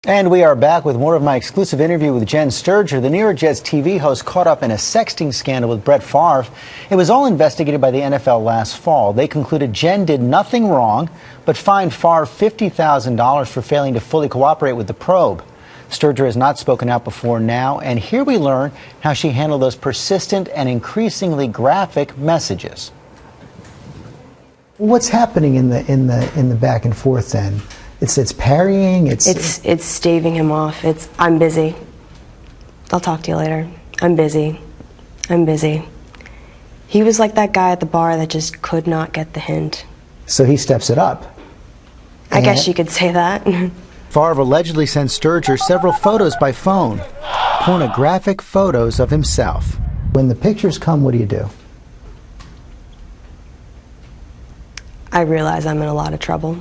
And we are back with more of my exclusive interview with Jenn Sterger, the New York Jets TV host caught up in a sexting scandal with Brett Favre. It was all investigated by the NFL last fall. They concluded Jenn did nothing wrong, but fined Favre $50,000 for failing to fully cooperate with the probe. Sterger has not spoken out before now, and here we learn how she handled those persistent and increasingly graphic messages. What's happening in the back and forth then? It's parrying. It's staving him off. I'm busy. I'll talk to you later. I'm busy. I'm busy. He was like that guy at the bar that just could not get the hint. So he steps it up. I guess you could say that. Favre allegedly sent Sterger several photos by phone, pornographic photos of himself. When the pictures come, what do? I realize I'm in a lot of trouble.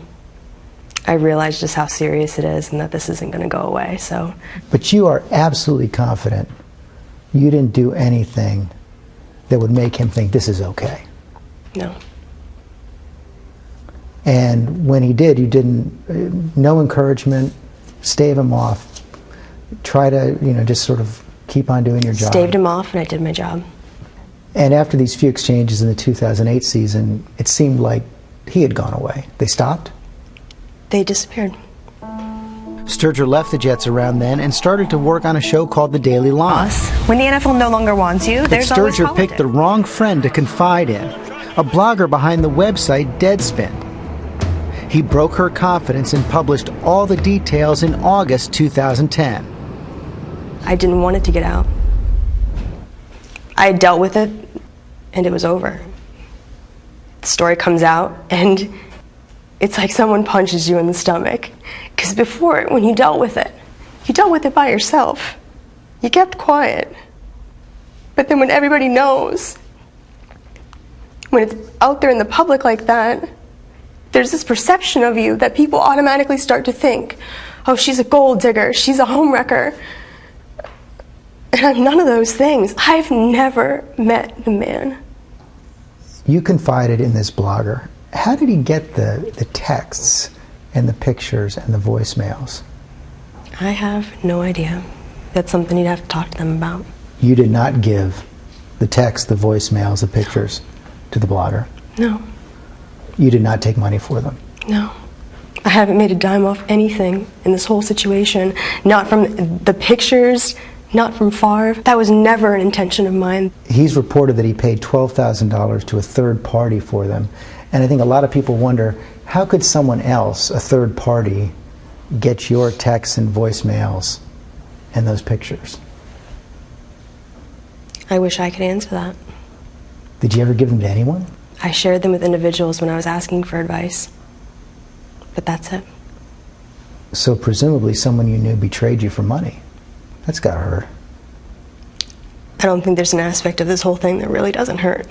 I realize just how serious it is and that this isn't going to go away, so. But you are absolutely confident you didn't do anything that would make him think this is okay? No. And when he did, you didn't, no encouragement, stave him off, try to, just sort of keep on doing your job. Staved him off and I did my job. And after these few exchanges in the 2008 season, it seemed like he had gone away. They stopped? They disappeared. Sterger left the Jets around then and started to work on a show called The Daily Line. When the NFL no longer wants you, there's always Sterger picked the wrong friend to confide in, a blogger behind the website Deadspin. He broke her confidence and published all the details in August 2010. I didn't want it to get out. I had dealt with it, and it was over. The story comes out, and it's like someone punches you in the stomach. Because before, when you dealt with it by yourself. You kept quiet. But then when everybody knows, when it's out there in the public like that, there's this perception of you that people automatically start to think, oh, she's a gold digger, she's a homewrecker. And I'm none of those things. I've never met the man. You confided in this blogger. How did he get the texts and the pictures and the voicemails? I have no idea. That's something you'd have to talk to them about. You did not give the text, the voicemails, the pictures to the blogger? No. You did not take money for them? No. I haven't made a dime off anything in this whole situation. Not from the pictures, not from Favre. That was never an intention of mine. He's reported that he paid $12,000 to a third party for them. And I think a lot of people wonder, how could someone else, a third party, get your texts and voicemails and those pictures? I wish I could answer that. Did you ever give them to anyone? I shared them with individuals when I was asking for advice. But that's it. So presumably someone you knew betrayed you for money. That's gotta hurt. I don't think there's an aspect of this whole thing that really doesn't hurt.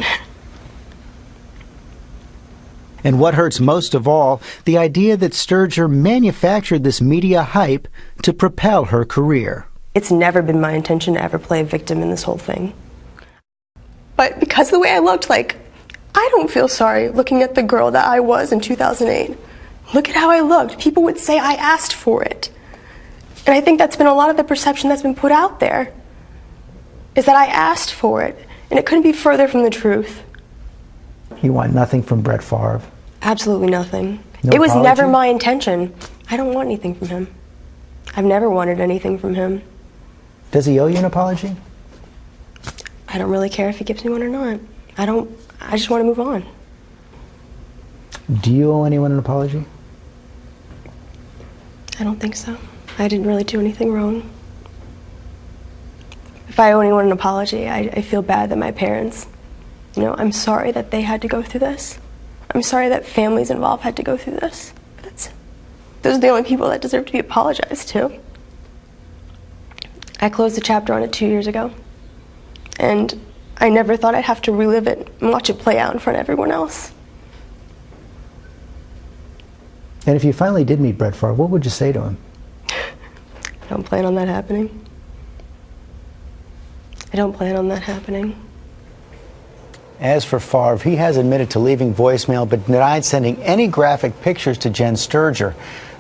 And what hurts most of all, the idea that Sterger manufactured this media hype to propel her career. It's never been my intention to ever play a victim in this whole thing. But because of the way I looked, I don't feel sorry looking at the girl that I was in 2008. Look at how I looked. People would say I asked for it. And I think that's been a lot of the perception that's been put out there, is that I asked for it. And it couldn't be further from the truth. You want nothing from Brett Favre? Absolutely nothing. No it was apology? never my intention. I don't want anything from him. I've never wanted anything from him. Does he owe you an apology? I don't really care if he gives me one or not. I just want to move on. Do you owe anyone an apology? I don't think so. I didn't really do anything wrong. If I owe anyone an apology, I feel bad that my parents, I'm sorry that they had to go through this. I'm sorry that families involved had to go through this. Those are the only people that deserve to be apologized to. I closed the chapter on it 2 years ago. And I never thought I'd have to relive it and watch it play out in front of everyone else. And if you finally did meet Brett Favre, what would you say to him? I don't plan on that happening. I don't plan on that happening. As for Favre, he has admitted to leaving voicemail but denied sending any graphic pictures to Jenn Sterger.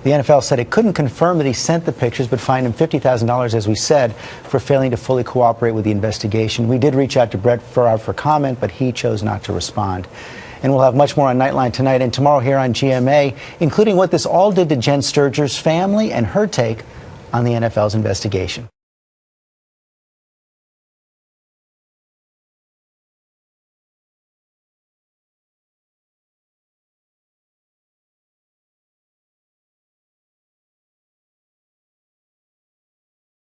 The NFL said it couldn't confirm that he sent the pictures, but fined him $50,000, as we said, for failing to fully cooperate with the investigation. We did reach out to Brett Favre for comment, but he chose not to respond. And we'll have much more on Nightline tonight and tomorrow here on GMA, including what this all did to Jenn Sterger's family and her take on the NFL's investigation.